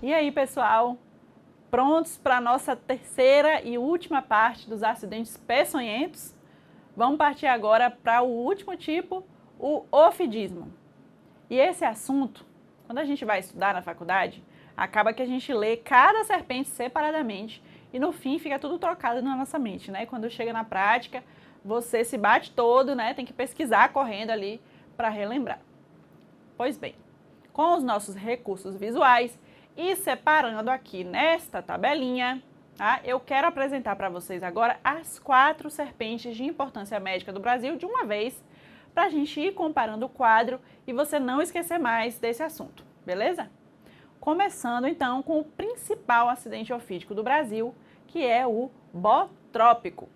E aí, pessoal, prontos para a nossa terceira e última parte dos acidentes peçonhentos? Vamos partir agora para o último tipo, o ofidismo. E esse assunto, quando a gente vai estudar na faculdade, acaba que a gente lê cada serpente separadamente e no fim fica tudo trocado na nossa mente, né? Quando chega na prática, você se bate todo, né? Tem que pesquisar correndo ali para relembrar. Pois bem, com os nossos recursos visuais e separando aqui nesta tabelinha, tá? Eu quero apresentar para vocês agora as 4 serpentes de importância médica do Brasil de uma vez, para a gente ir comparando o quadro e você não esquecer mais desse assunto, beleza? Começando então com o principal acidente ofídico do Brasil, que é o botrópico.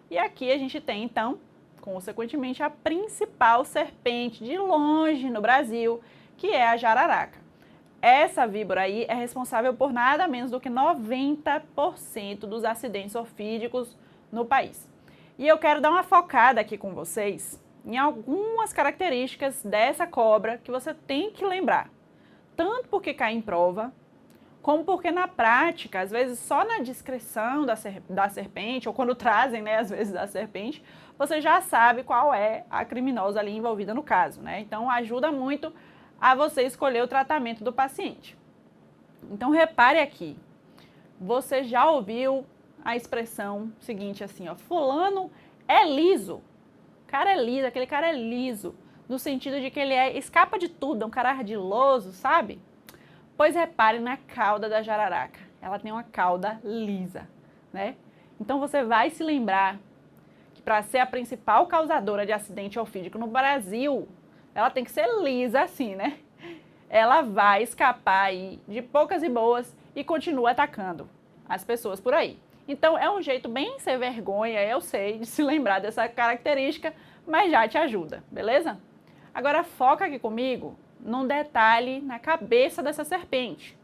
E aqui a gente tem então, consequentemente, a principal serpente de longe no Brasil, que é a jararaca. Essa víbora aí é responsável por nada menos do que 90% dos acidentes ofídicos no país. E eu quero dar uma focada aqui com vocês em algumas características dessa cobra que você tem que lembrar. Tanto porque cai em prova, como porque na prática, às vezes só na descrição da serpente, ou quando trazem, né, às vezes da serpente, você já sabe qual é a criminosa ali envolvida no caso, né? Então ajuda muito a você escolher o tratamento do paciente. Então repare aqui, você já ouviu a expressão seguinte assim, ó, fulano é liso, cara é liso, aquele cara é liso, no sentido de que ele escapa de tudo, é um cara ardiloso, sabe? Pois repare na cauda da jararaca, ela tem uma cauda lisa, né? Então você vai se lembrar que para ser a principal causadora de acidente ofídico no Brasil, ela tem que ser lisa assim, né? Ela vai escapar aí de poucas e boas e continua atacando as pessoas por aí. Então é um jeito bem sem vergonha, eu sei, de se lembrar dessa característica, mas já te ajuda, beleza? Agora foca aqui comigo num detalhe na cabeça dessa serpente.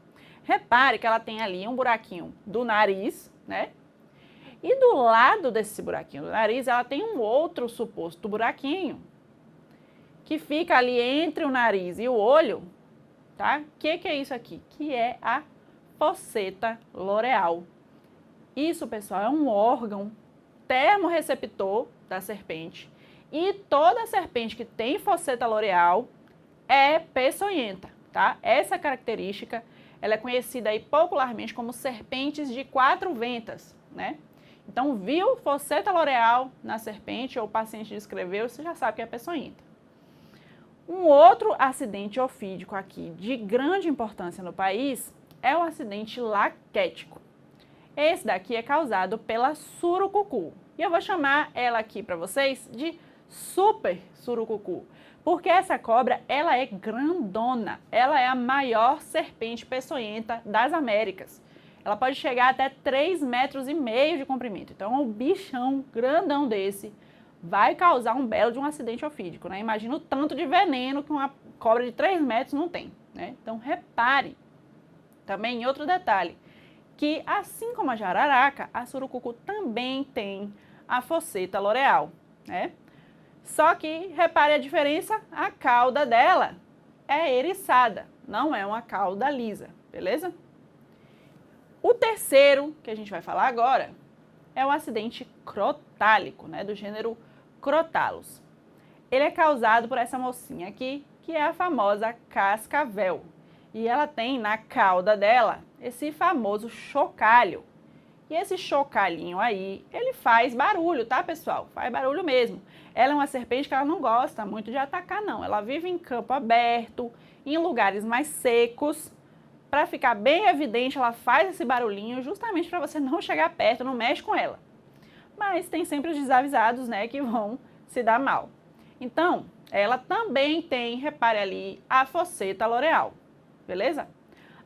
Repare que ela tem ali um buraquinho do nariz, né? E do lado desse buraquinho do nariz, ela tem um outro suposto buraquinho que fica ali entre o nariz e o olho, tá? Que é isso aqui? Que é a fosseta loreal. Isso, pessoal, é um órgão termorreceptor da serpente e toda serpente que tem fosseta loreal é peçonhenta, tá? Essa característica, ela é conhecida aí popularmente como serpentes de 4 ventas, né? Então, viu fosseta loreal na serpente ou o paciente descreveu, você já sabe que é peçonhenta. Um outro acidente ofídico aqui de grande importância no país é o acidente laquético. Esse daqui é causado pela surucucu. E eu vou chamar ela aqui para vocês de super surucucu, porque essa cobra, ela é grandona. Ela é a maior serpente peçonhenta das Américas. Ela pode chegar até 3,5 metros de comprimento. Então, um bichão grandão desse vai causar um belo de um acidente ofídico, né? Imagina o tanto de veneno que uma cobra de 3 metros não tem, né? Então, repare também em outro detalhe, que assim como a jararaca, a surucucu também tem a fosseta loreal, né? Só que, repare a diferença, a cauda dela é eriçada, não é uma cauda lisa, beleza? O terceiro que a gente vai falar agora é o acidente crotálico, né, do gênero Crotalus. Ele é causado por essa mocinha aqui, que é a famosa cascavel. E ela tem na cauda dela esse famoso chocalho. E esse chocalhinho aí, ele faz barulho, tá, pessoal? Faz barulho mesmo. Ela é uma serpente que ela não gosta muito de atacar, não. Ela vive em campo aberto, em lugares mais secos. Para ficar bem evidente, ela faz esse barulhinho justamente para você não chegar perto, não mexe com ela. Mas tem sempre os desavisados, né, que vão se dar mal. Então, ela também tem, repare ali, a fosseta loreal, beleza?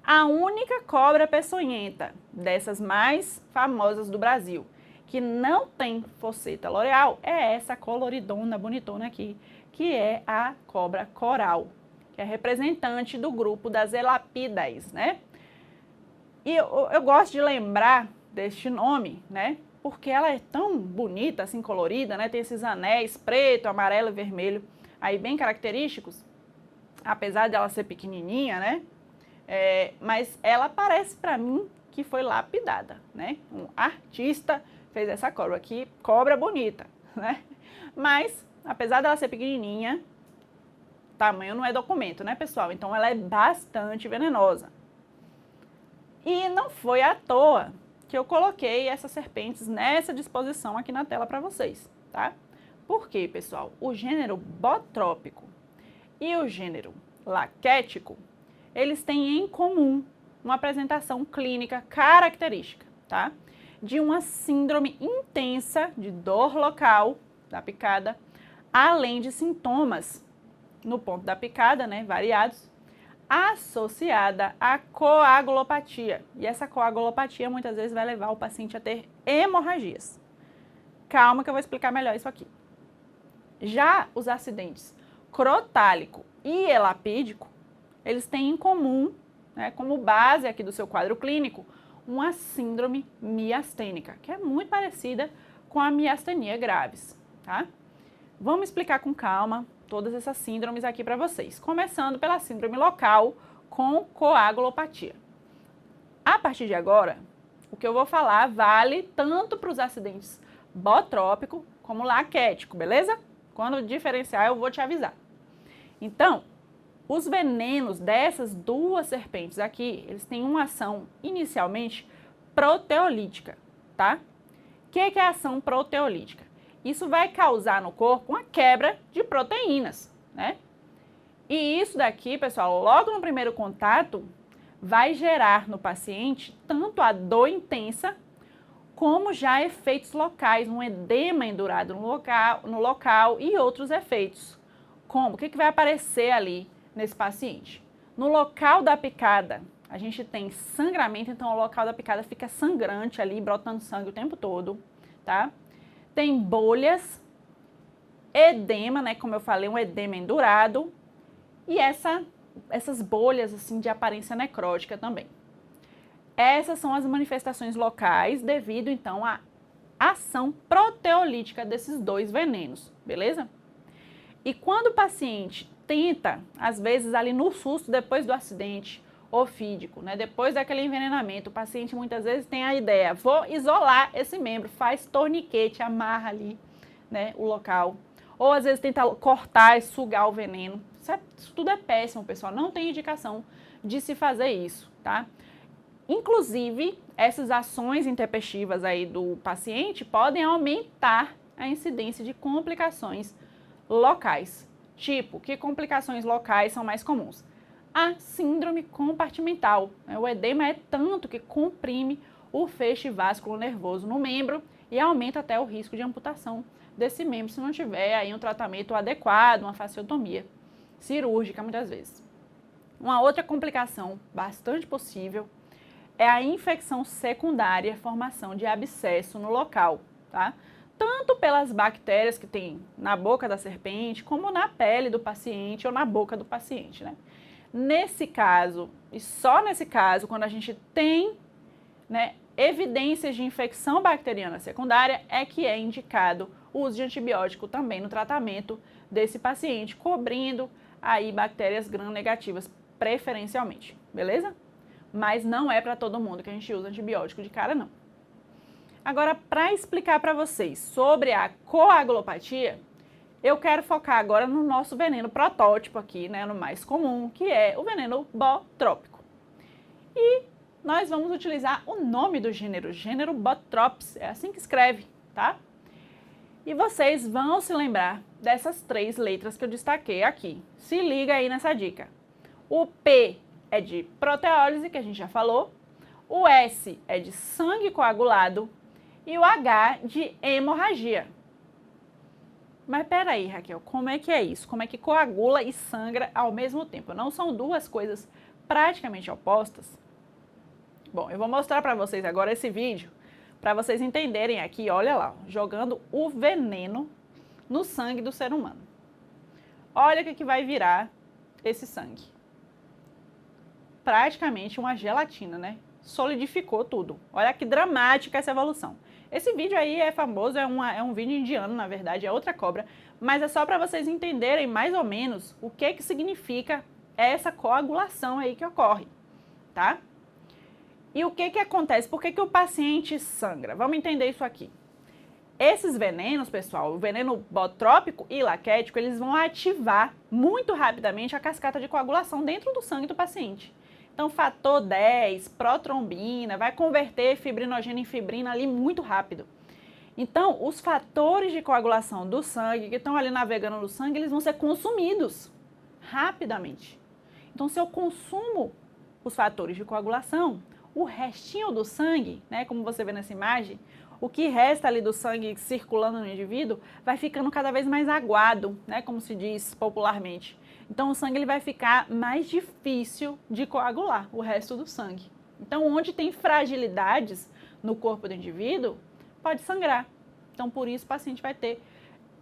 A única cobra peçonhenta dessas mais famosas do Brasil que não tem fosseta loreal é essa coloridona, bonitona aqui, que é a cobra coral, que é representante do grupo das elapidas, né? E eu gosto de lembrar deste nome, né? Porque ela é tão bonita, assim, colorida, né? Tem esses anéis preto, amarelo e vermelho aí bem característicos, apesar de ela ser pequenininha, né? mas ela parece para mim que foi lapidada, né? Um artista fez essa cobra aqui, cobra bonita, né? Mas, apesar dela ser pequenininha, tamanho não é documento, né, pessoal? Então, ela é bastante venenosa. E não foi à toa que eu coloquei essas serpentes nessa disposição aqui na tela para vocês, tá? Por quê, pessoal? O gênero botrópico e o gênero laquético, eles têm em comum uma apresentação clínica característica, tá? De uma síndrome intensa de dor local da picada, além de sintomas no ponto da picada, né, variados, associada à coagulopatia. E essa coagulopatia muitas vezes vai levar o paciente a ter hemorragias. Calma que eu vou explicar melhor isso aqui. Já os acidentes crotálico e elapídico, eles têm em comum, né, como base aqui do seu quadro clínico, uma síndrome miastênica, que é muito parecida com a miastenia graves, tá? Vamos explicar com calma todas essas síndromes aqui para vocês, começando pela síndrome local com coagulopatia. A partir de agora, o que eu vou falar vale tanto para os acidentes botrópico como laquético, beleza? Quando diferenciar, eu vou te avisar. Então, os venenos dessas duas serpentes aqui, eles têm uma ação inicialmente proteolítica, tá? O que é a ação proteolítica? Isso vai causar no corpo uma quebra de proteínas, né? E isso daqui, pessoal, logo no primeiro contato, vai gerar no paciente tanto a dor intensa, como já efeitos locais, um edema endurado no local e outros efeitos. Como? O que vai aparecer ali nesse paciente? No local da picada, a gente tem sangramento, então o local da picada fica sangrante ali, brotando sangue o tempo todo, tá? Tem bolhas, edema, né, como eu falei, um edema endurado, e essas bolhas, assim, de aparência necrótica também. Essas são as manifestações locais devido, então, à ação proteolítica desses dois venenos, beleza? E quando o paciente tenta, às vezes ali no susto, depois do acidente ofídico, né, depois daquele envenenamento, o paciente muitas vezes tem a ideia, vou isolar esse membro, faz torniquete, amarra ali, né, o local. Ou às vezes tenta cortar e sugar o veneno. Isso tudo é péssimo, pessoal, não tem indicação de se fazer isso, tá? Inclusive, essas ações intempestivas aí do paciente podem aumentar a incidência de complicações locais. Tipo, que complicações locais são mais comuns? A síndrome compartimental. O edema é tanto que comprime o feixe vascular nervoso no membro e aumenta até o risco de amputação desse membro se não tiver aí um tratamento adequado, uma fasciotomia cirúrgica muitas vezes. Uma outra complicação bastante possível é a infecção secundária, formação de abscesso no local, tá? Tanto pelas bactérias que tem na boca da serpente, como na pele do paciente ou na boca do paciente, né? Nesse caso, e só nesse caso, quando a gente tem, né, evidências de infecção bacteriana secundária, é que é indicado o uso de antibiótico também no tratamento desse paciente, cobrindo aí bactérias gram-negativas preferencialmente, beleza? Mas não é para todo mundo que a gente usa antibiótico de cara, não. Agora, para explicar para vocês sobre a coagulopatia, eu quero focar agora no nosso veneno protótipo aqui, né, no mais comum, que é o veneno botrópico. E nós vamos utilizar o nome do gênero Botrops, é assim que escreve, tá? E vocês vão se lembrar dessas 3 letras que eu destaquei aqui. Se liga aí nessa dica. O P é de proteólise, que a gente já falou. O S é de sangue coagulado. E o H de hemorragia. Mas peraí, Raquel, como é que é isso? Como é que coagula e sangra ao mesmo tempo? Não são duas coisas praticamente opostas? Bom, eu vou mostrar para vocês agora esse vídeo, para vocês entenderem aqui, olha lá, jogando o veneno no sangue do ser humano. Olha o que vai virar esse sangue. Praticamente uma gelatina, né? Solidificou tudo. Olha que dramática essa evolução. Esse vídeo aí é famoso, é um vídeo indiano, na verdade, é outra cobra, mas é só para vocês entenderem mais ou menos o que significa essa coagulação aí que ocorre. tá? E o que acontece? Por que o paciente sangra? Vamos entender isso aqui. Esses venenos, pessoal, o veneno botrópico e laquético, eles vão ativar muito rapidamente a cascata de coagulação dentro do sangue do paciente. Então, fator 10, protrombina, vai converter fibrinogênio em fibrina ali muito rápido. Então, os fatores de coagulação do sangue, que estão ali navegando no sangue, eles vão ser consumidos rapidamente. Então, se eu consumo os fatores de coagulação, o restinho do sangue, né, como você vê nessa imagem, o que resta ali do sangue circulando no indivíduo vai ficando cada vez mais aguado, né, como se diz popularmente. Então, o sangue ele vai ficar mais difícil de coagular, o resto do sangue. Então, onde tem fragilidades no corpo do indivíduo, pode sangrar. Então, por isso, o paciente vai ter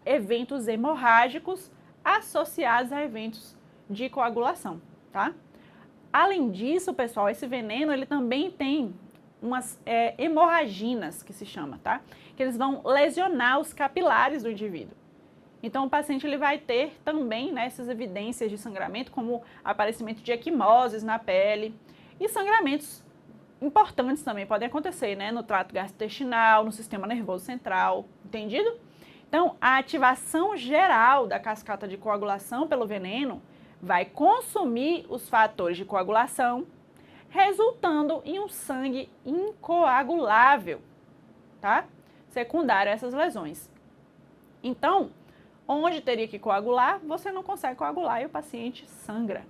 eventos hemorrágicos associados a eventos de coagulação, tá? Além disso, pessoal, esse veneno, ele também tem umas hemorraginas, que se chama, tá? Que eles vão lesionar os capilares do indivíduo. Então, o paciente ele vai ter também, né, essas evidências de sangramento, como aparecimento de equimoses na pele e sangramentos importantes também podem acontecer, né, no trato gastrointestinal, no sistema nervoso central, entendido? Então, a ativação geral da cascata de coagulação pelo veneno vai consumir os fatores de coagulação, resultando em um sangue incoagulável, tá? Secundário a essas lesões. Então, onde teria que coagular, você não consegue coagular e o paciente sangra.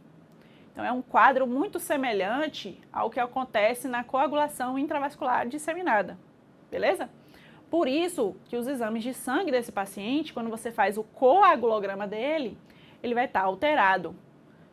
Então, é um quadro muito semelhante ao que acontece na coagulação intravascular disseminada, beleza? Por isso que os exames de sangue desse paciente, quando você faz o coagulograma dele, ele vai estar alterado,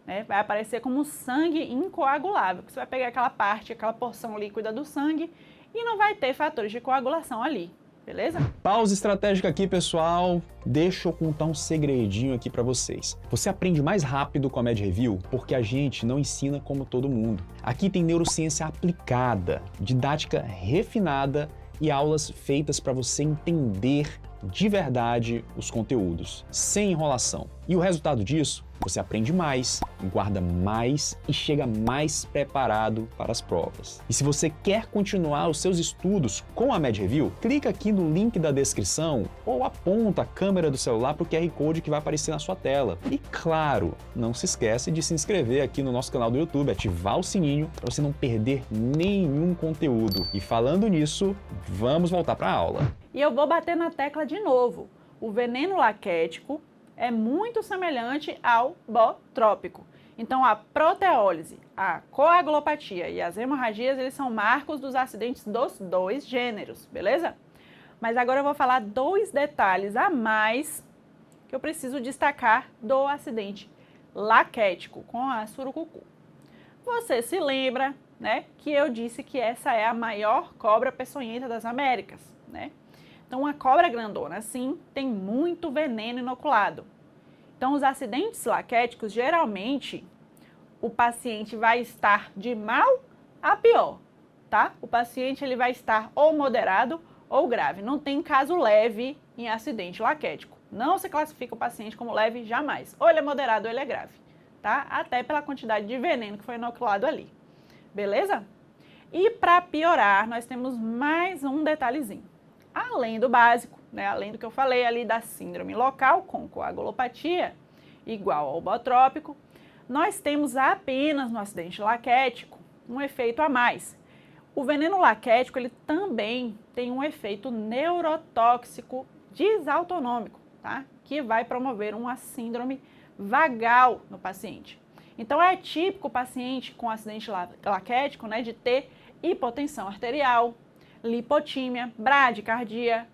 né? Vai aparecer como sangue incoagulável, você vai pegar aquela parte, aquela porção líquida do sangue e não vai ter fatores de coagulação ali, beleza? Pausa estratégica aqui, pessoal. Deixa eu contar um segredinho aqui para vocês. Você aprende mais rápido com a Med Review porque a gente não ensina como todo mundo. Aqui tem neurociência aplicada, didática refinada e aulas feitas para você entender de verdade os conteúdos, sem enrolação. E o resultado disso, você aprende mais, guarda mais e chega mais preparado para as provas. E se você quer continuar os seus estudos com a Med Review, clica aqui no link da descrição ou aponta a câmera do celular para o QR Code que vai aparecer na sua tela. E claro, não se esquece de se inscrever aqui no nosso canal do YouTube, ativar o sininho para você não perder nenhum conteúdo. E falando nisso, vamos voltar para a aula. E eu vou bater na tecla de novo. O veneno laquético é muito semelhante ao botrópico. Então, a proteólise, a coagulopatia e as hemorragias, eles são marcos dos acidentes dos dois gêneros, beleza? Mas agora eu vou falar 2 detalhes a mais que eu preciso destacar do acidente laquético com a surucucu. Você se lembra, né, que eu disse que essa é a maior cobra peçonhenta das Américas, né? Então, uma cobra grandona assim tem muito veneno inoculado. Então, os acidentes laquéticos, geralmente, o paciente vai estar de mal a pior, tá? O paciente ele vai estar ou moderado ou grave. Não tem caso leve em acidente laquético. Não se classifica o paciente como leve jamais. Ou ele é moderado ou ele é grave, tá? Até pela quantidade de veneno que foi inoculado ali. Beleza? E para piorar, nós temos mais um detalhezinho. Além do básico, né, além do que eu falei ali da síndrome local com coagulopatia, igual ao botrópico, nós temos apenas no acidente laquético um efeito a mais. O veneno laquético ele também tem um efeito neurotóxico desautonômico, tá? Que vai promover uma síndrome vagal no paciente. Então é típico o paciente com acidente laquético, né, de ter hipotensão arterial, lipotímia, bradicardia,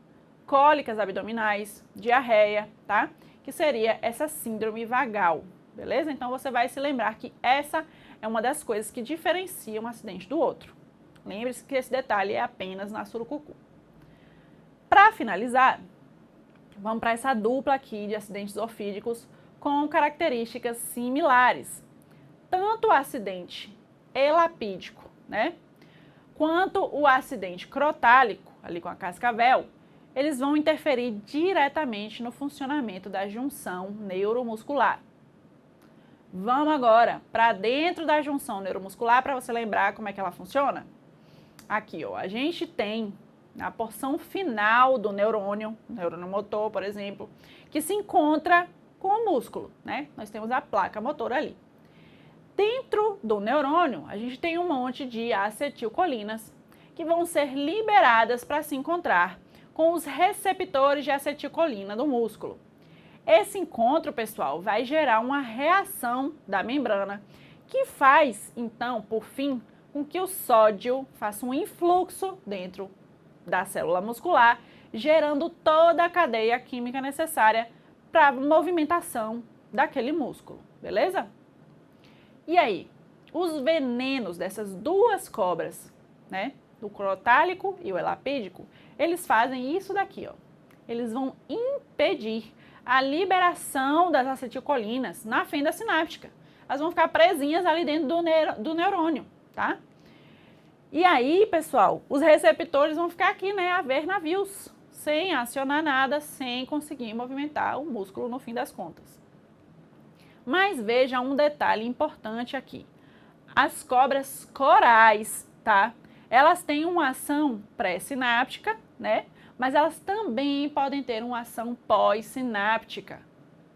cólicas abdominais, diarreia, tá? Que seria essa síndrome vagal, beleza? Então você vai se lembrar que essa é uma das coisas que diferencia um acidente do outro. Lembre-se que esse detalhe é apenas na surucucu. Para finalizar, vamos para essa dupla aqui de acidentes ofídicos com características similares. Tanto o acidente elapídico, né, quanto o acidente crotálico, ali com a cascavel, eles vão interferir diretamente no funcionamento da junção neuromuscular. Vamos agora para dentro da junção neuromuscular para você lembrar como é que ela funciona. Aqui, ó, a gente tem na porção final do neurônio motor, por exemplo, que se encontra com o músculo, né? Nós temos a placa motora ali. Dentro do neurônio, a gente tem um monte de acetilcolinas que vão ser liberadas para se encontrar com os receptores de acetilcolina do músculo. Esse encontro, pessoal, vai gerar uma reação da membrana que faz, então, por fim, com que o sódio faça um influxo dentro da célula muscular, gerando toda a cadeia química necessária para a movimentação daquele músculo, beleza? E aí, os venenos dessas duas cobras, né, do crotálico e o elapídico, eles fazem isso daqui, ó. Eles vão impedir a liberação das acetilcolinas na fenda sináptica. Elas vão ficar presinhas ali dentro do neurônio, tá? E aí, pessoal, os receptores vão ficar aqui, né, a ver navios, sem acionar nada, sem conseguir movimentar o músculo no fim das contas. Mas veja um detalhe importante aqui. As cobras corais, tá? Elas têm uma ação pré-sináptica, né? Mas elas também podem ter uma ação pós-sináptica,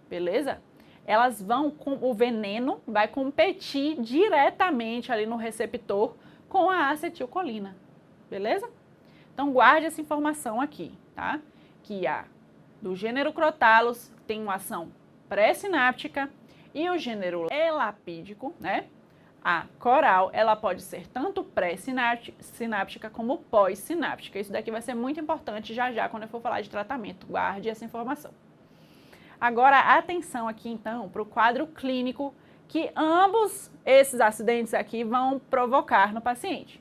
beleza? Elas vão, o veneno vai competir diretamente ali no receptor com a acetilcolina, beleza? Então guarde essa informação aqui, tá? Que a do gênero Crotalus tem uma ação pré-sináptica e o gênero elapídico, né? A coral, ela pode ser tanto pré-sináptica como pós-sináptica. Isso daqui vai ser muito importante já quando eu for falar de tratamento. Guarde essa informação. Agora, atenção aqui, então, para o quadro clínico que ambos esses acidentes aqui vão provocar no paciente,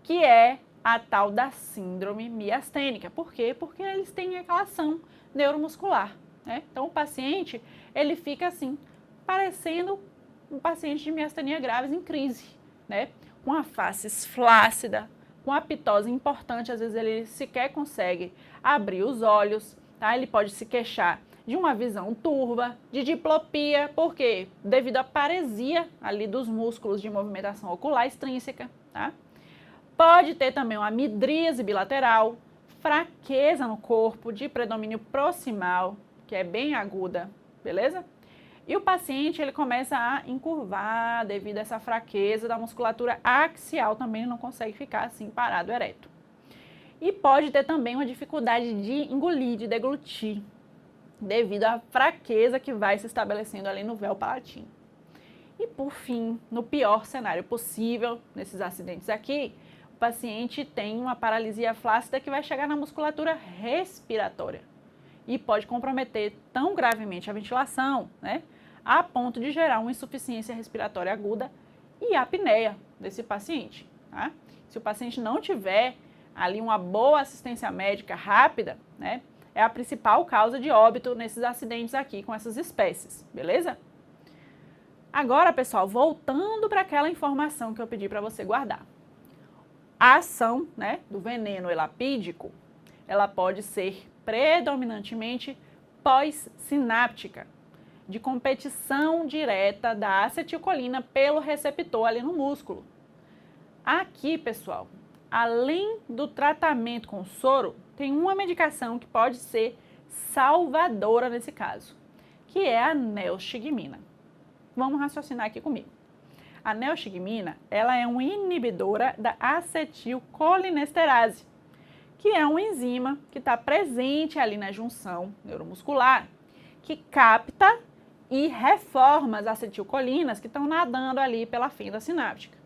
que é a tal da síndrome miastênica. Por quê? Porque eles têm aquela ação neuromuscular, né? Então, o paciente, ele fica assim, parecendo um paciente de miastenia graves em crise, né? Com a face flácida, com a pitose importante, às vezes ele sequer consegue abrir os olhos, tá? Ele pode se queixar de uma visão turva, de diplopia, por quê? Devido à paresia ali dos músculos de movimentação ocular extrínseca, tá? Pode ter também uma midríase bilateral, fraqueza no corpo, de predomínio proximal, que é bem aguda, beleza? E o paciente, ele começa a encurvar devido a essa fraqueza da musculatura axial, também não consegue ficar assim parado ereto. E pode ter também uma dificuldade de engolir, de deglutir, devido à fraqueza que vai se estabelecendo ali no véu palatino. E por fim, no pior cenário possível, nesses acidentes aqui, o paciente tem uma paralisia flácida que vai chegar na musculatura respiratória e pode comprometer tão gravemente a ventilação, né, a ponto de gerar uma insuficiência respiratória aguda e apneia desse paciente, tá? Se o paciente não tiver ali uma boa assistência médica rápida, né, é a principal causa de óbito nesses acidentes aqui com essas espécies, beleza? Agora, pessoal, voltando para aquela informação que eu pedi para você guardar. A ação, né, do veneno elapídico, ela pode ser predominantemente pós-sináptica, de competição direta da acetilcolina pelo receptor ali no músculo. Aqui, pessoal, além do tratamento com soro, tem uma medicação que pode ser salvadora nesse caso, que é a neostigmina. Vamos raciocinar aqui comigo. A neostigmina, ela é uma inibidora da acetilcolinesterase, que é uma enzima que está presente ali na junção neuromuscular, que capta e reforma as acetilcolinas que estão nadando ali pela fenda sináptica.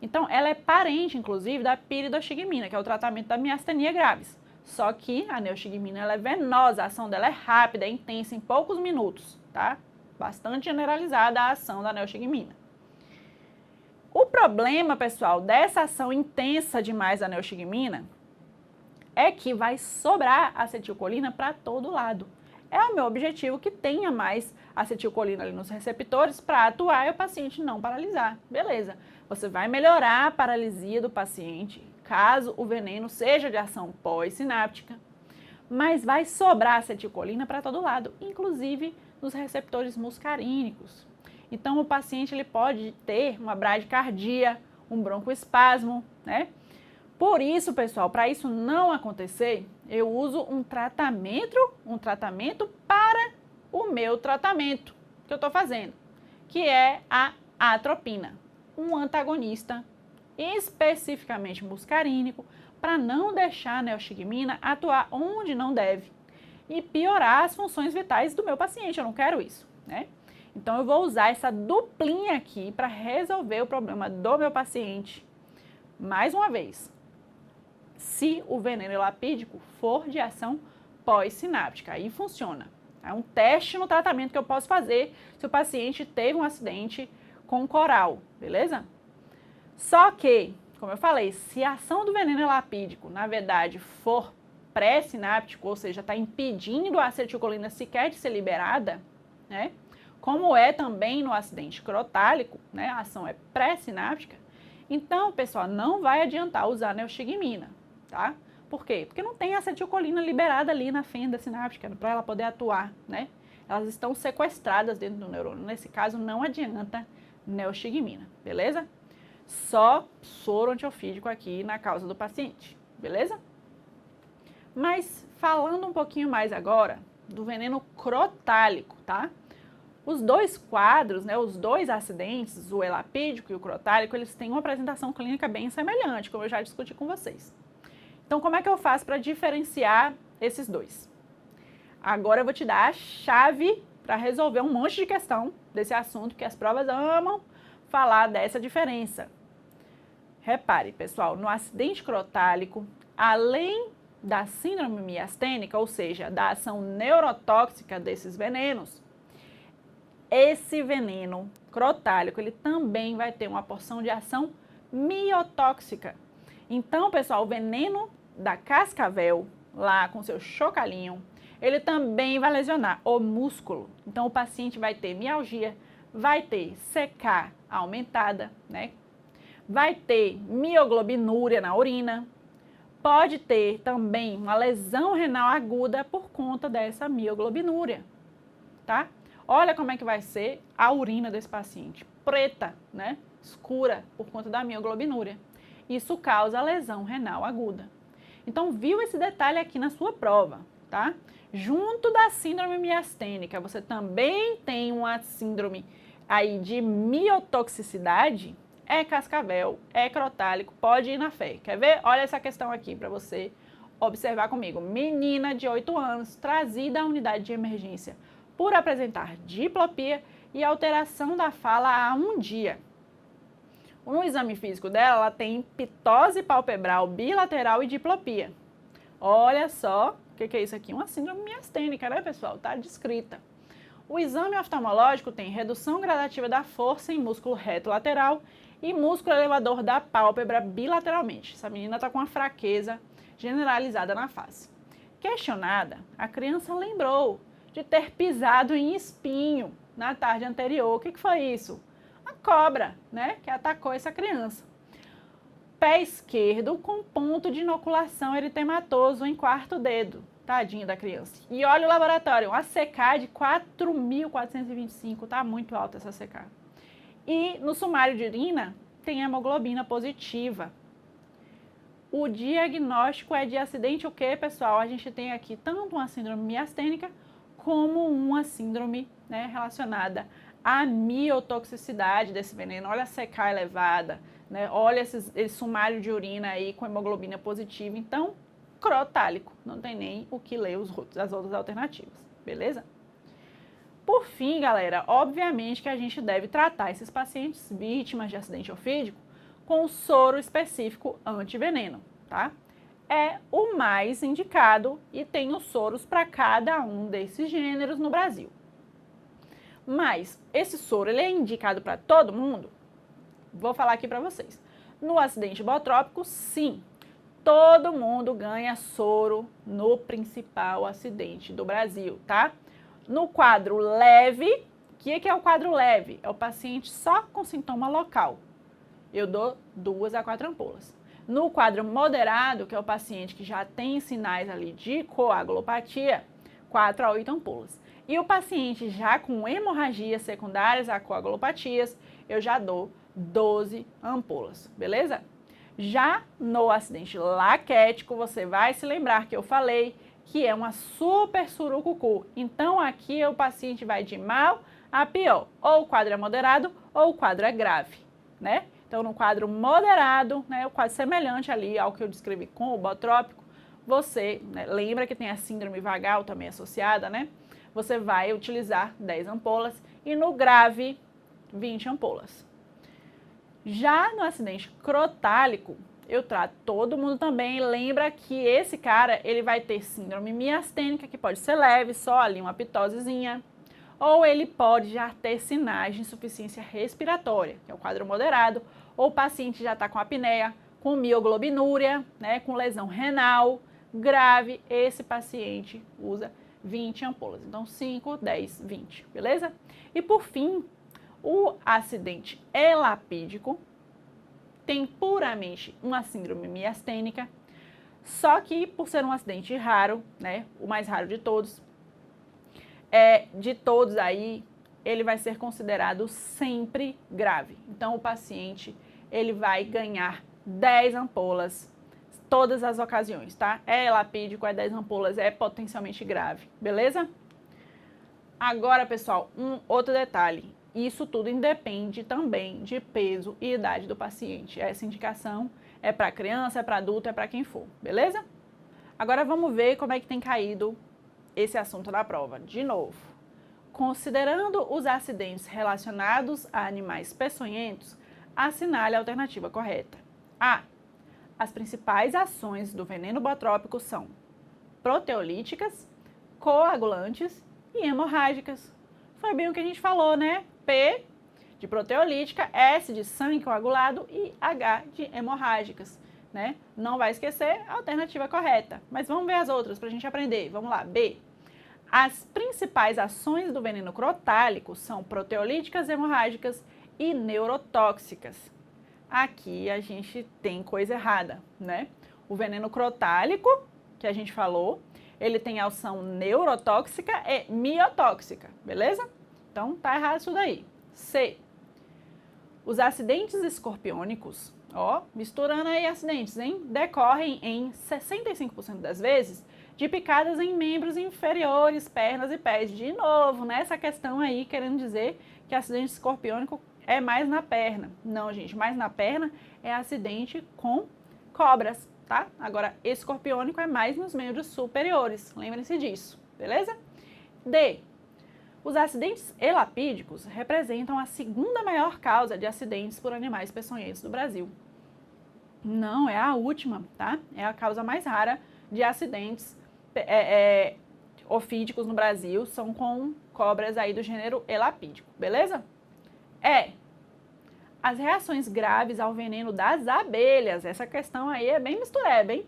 Então, ela é parente, inclusive, da piridostigmina, que é o tratamento da miastenia graves. Só que a neostigmina, ela é venosa, a ação dela é rápida, é intensa, em poucos minutos, tá? Bastante generalizada a ação da neostigmina. O problema, pessoal, dessa ação intensa demais da neostigmina é que vai sobrar acetilcolina para todo lado. É o meu objetivo que tenha mais acetilcolina ali nos receptores para atuar e o paciente não paralisar. Beleza, você vai melhorar a paralisia do paciente caso o veneno seja de ação pós-sináptica, mas vai sobrar acetilcolina para todo lado, inclusive nos receptores muscarínicos. Então, o paciente ele pode ter uma bradicardia, um broncoespasmo, né? Por isso, pessoal, para isso não acontecer, eu uso um tratamento para o meu tratamento que eu estou fazendo, que é a atropina, um antagonista especificamente muscarínico, para não deixar a neostigmina atuar onde não deve e piorar as funções vitais do meu paciente. Eu não quero isso, né? Então, eu vou usar essa duplinha aqui para resolver o problema do meu paciente. Mais uma vez, se o veneno elapídico for de ação pós-sináptica, aí funciona. É um teste no tratamento que eu posso fazer se o paciente teve um acidente com coral, beleza? Só que, como eu falei, se a ação do veneno elapídico, na verdade, for pré-sináptico, ou seja, está impedindo a acetilcolina sequer de ser liberada, né? Como é também no acidente crotálico, né? A ação é pré-sináptica. Então, pessoal, não vai adiantar usar neostigmina, tá? Por quê? Porque não tem acetilcolina liberada ali na fenda sináptica para ela poder atuar, né? Elas estão sequestradas dentro do neurônio. Nesse caso, não adianta neostigmina, beleza? Só soro antiofídico aqui na causa do paciente, beleza? Mas falando um pouquinho mais agora do veneno crotálico, tá? Os dois quadros, né, os dois acidentes, o elapídico e o crotálico, eles têm uma apresentação clínica bem semelhante, como eu já discuti com vocês. Então, como é que eu faço para diferenciar esses dois? Agora eu vou te dar a chave para resolver um monte de questão desse assunto, que as provas amam falar dessa diferença. Repare, pessoal, no acidente crotálico, além da síndrome miastênica, ou seja, da ação neurotóxica desses venenos, esse veneno crotálico, ele também vai ter uma porção de ação miotóxica. Então, pessoal, o veneno da cascavel, lá com seu chocalhinho, ele também vai lesionar o músculo. Então, o paciente vai ter mialgia, vai ter CK aumentada, né? Vai ter mioglobinúria na urina, pode ter também uma lesão renal aguda por conta dessa mioglobinúria, tá? Olha como é que vai ser a urina desse paciente, preta, né? Escura por conta da mioglobinúria. Isso causa lesão renal aguda. Então, viu esse detalhe aqui na sua prova, tá? Junto da síndrome miastênica, você também tem uma síndrome aí de miotoxicidade, é cascavel, é crotálico, pode ir na fé. Quer ver? Olha essa questão aqui para você observar comigo. Menina de 8 anos, trazida à unidade de emergência por apresentar diplopia e alteração da fala há 1 dia. No exame físico dela, ela tem pitose palpebral bilateral e diplopia. Olha só, o que é isso aqui? Uma síndrome miastênica, né, pessoal? Tá descrita. O exame oftalmológico tem redução gradativa da força em músculo reto lateral e músculo elevador da pálpebra bilateralmente. Essa menina está com uma fraqueza generalizada na face. Questionada, a criança lembrou de ter pisado em espinho na tarde anterior. O que foi isso? A cobra, né, que atacou essa criança. Pé esquerdo com ponto de inoculação eritematoso em 4º dedo. Tadinha da criança. E olha o laboratório, uma CK de 4.425, tá muito alta essa CK. E no sumário de urina tem hemoglobina positiva. O diagnóstico é de acidente o quê, pessoal? A gente tem aqui tanto uma síndrome miastênica como uma síndrome, né, relacionada à miotoxicidade desse veneno. Olha a CK elevada, né? Olha esse sumário de urina aí com hemoglobina positiva. Então, crotálico, não tem nem o que ler as outras alternativas, beleza? Por fim, galera, obviamente que a gente deve tratar esses pacientes vítimas de acidente ofídico com soro específico antiveneno, tá? É o mais indicado e tem os soros para cada um desses gêneros no Brasil. Mas esse soro, ele é indicado para todo mundo? Vou falar aqui para vocês. No acidente botrópico, sim. Todo mundo ganha soro no principal acidente do Brasil, tá? No quadro leve, o que é o quadro leve? É o paciente só com sintoma local. Eu dou 2 a 4 ampolas. No quadro moderado, que é o paciente que já tem sinais ali de coagulopatia, 4 a 8 ampolas. E o paciente já com hemorragias secundárias a coagulopatias, eu já dou 12 ampolas, beleza? Já no acidente laquético, você vai se lembrar que eu falei que é uma super surucucu. Então, aqui o paciente vai de mal a pior. Ou o quadro é moderado ou o quadro é grave, né? Então, no quadro moderado, né, o quadro semelhante ali ao que eu descrevi com o botrópico, você, né, lembra que tem a síndrome vagal também associada, né? Você vai utilizar 10 ampolas e no grave, 20 ampolas. Já no acidente crotálico, eu trato todo mundo também. Lembra que esse cara, ele vai ter síndrome miastênica, que pode ser leve, só ali uma pitosezinha, ou ele pode já ter sinais de insuficiência respiratória, que é o quadro moderado, ou o paciente já está com apneia, com mioglobinuria, né, com lesão renal grave, esse paciente usa 20 ampolas. Então, 5, 10, 20, beleza? E por fim, o acidente elapídico tem puramente uma síndrome miastênica, só que por ser um acidente raro, né, o mais raro de todos aí, ele vai ser considerado sempre grave. Então, o paciente, ele vai ganhar 10 ampolas todas as ocasiões, tá? É elapídico, é 10 ampolas, é potencialmente grave, beleza? Agora, pessoal, um outro detalhe. Isso tudo independe também de peso e idade do paciente. Essa indicação é para criança, é para adulto, é para quem for, beleza? Agora vamos ver como é que tem caído esse assunto na prova. De novo, considerando os acidentes relacionados a animais peçonhentos, assinale a alternativa correta. A. As principais ações do veneno botrópico são proteolíticas, coagulantes e hemorrágicas. Foi bem o que a gente falou, né? P de proteolítica, S de sangue coagulado e H de hemorrágicas, né? Não vai esquecer a alternativa correta. Mas vamos ver as outras para a gente aprender. Vamos lá, B. As principais ações do veneno crotálico são proteolíticas, hemorrágicas e neurotóxicas. Aqui a gente tem coisa errada, né? O veneno crotálico, que a gente falou, ele tem a ação neurotóxica e miotóxica, beleza? Então, tá errado isso daí. C. Os acidentes escorpiônicos, ó, misturando aí acidentes, hein? Decorrem em 65% das vezes de picadas em membros inferiores, pernas e pés. De novo, né? Essa questão aí querendo dizer que acidente escorpiônico é mais na perna. Não, gente, mais na perna é acidente com cobras, tá? Agora, escorpiônico é mais nos membros superiores. Lembrem-se disso, beleza? D. Os acidentes elapídicos representam a segunda maior causa de acidentes por animais peçonhentos do Brasil. Não, é a última, tá? É a causa mais rara de acidentes ofídicos no Brasil, são com cobras aí do gênero elapídico, beleza? As reações graves ao veneno das abelhas, essa questão aí é bem mistureba, hein?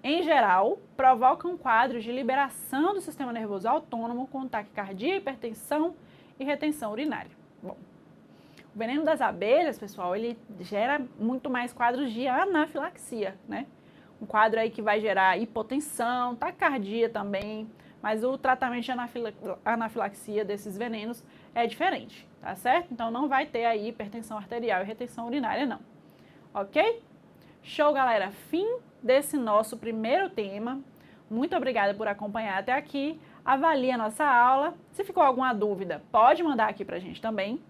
Em geral, provocam quadros de liberação do sistema nervoso autônomo com taquicardia, hipertensão e retenção urinária. Bom, o veneno das abelhas, pessoal, ele gera muito mais quadros de anafilaxia, né? Um quadro aí que vai gerar hipotensão, taquicardia também, mas o tratamento de anafilaxia desses venenos é diferente, tá certo? Então, não vai ter aí hipertensão arterial e retenção urinária, não. Ok? Show, galera! Fim desse nosso primeiro tema. Muito obrigada por acompanhar até aqui. Avalie a nossa aula. Se ficou alguma dúvida, pode mandar aqui pra gente também.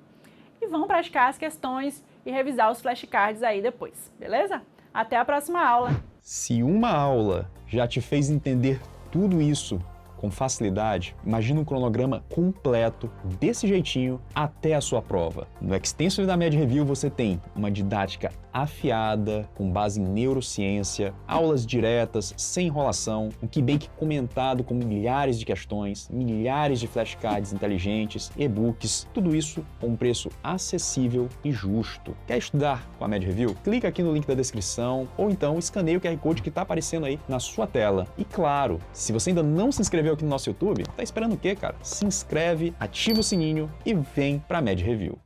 E vamos praticar as questões e revisar os flashcards aí depois, beleza? Até a próxima aula! Se uma aula já te fez entender tudo isso com facilidade, imagina um cronograma completo, desse jeitinho, até a sua prova. No Extensively da Med Review você tem uma didática afiada, com base em neurociência, aulas diretas, sem enrolação, um Keybank comentado com milhares de questões, milhares de flashcards inteligentes, e-books, tudo isso com um preço acessível e justo. Quer estudar com a Med Review? Clica aqui no link da descrição ou então escaneie o QR Code que está aparecendo aí na sua tela. E claro, se você ainda não se inscreveu aqui no nosso YouTube, tá esperando o quê, cara? Se inscreve, ativa o sininho e vem pra Med Review.